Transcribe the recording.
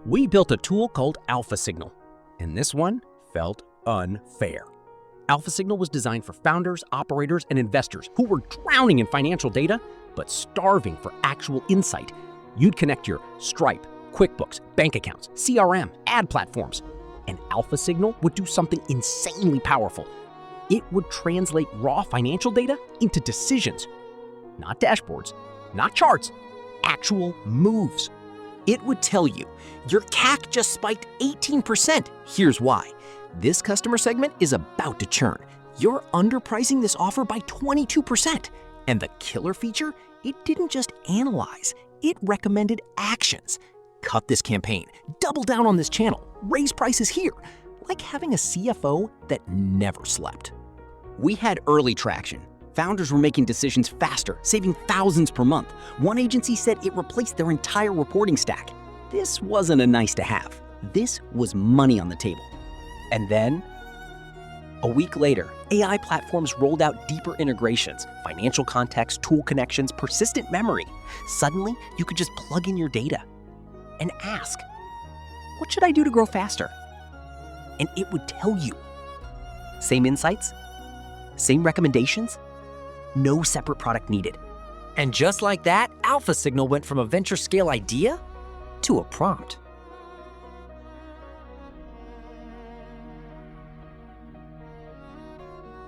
We built a tool called Alpha Signal, and this one felt unfair. Alpha Signal was designed for founders, operators, and investors who were drowning in financial data, but starving for actual insight. You'd connect your Stripe, QuickBooks, bank accounts, CRM, ad platforms, and Alpha Signal would do something insanely powerful. It would translate raw financial data into decisions. Not dashboards, not charts, actual moves. It would tell you, your CAC just spiked 18%. Here's why. This customer segment is about to churn. You're underpricing this offer by 22%. And the killer feature, it didn't just analyze, it recommended actions. Cut this campaign, double down on this channel, raise prices here. Like having a CFO that never slept. We had early traction. Founders were making decisions faster, saving thousands per month. One agency said it replaced their entire reporting stack. This wasn't a nice to have. This was money on the table. And then, a week later, AI platforms rolled out deeper integrations, financial context, tool connections, persistent memory. Suddenly, you could just plug in your data and ask, what should I do to grow faster? And it would tell you. Same insights, same recommendations, no separate product needed. And just like that, Alpha Signal went from a venture scale idea to a prompt.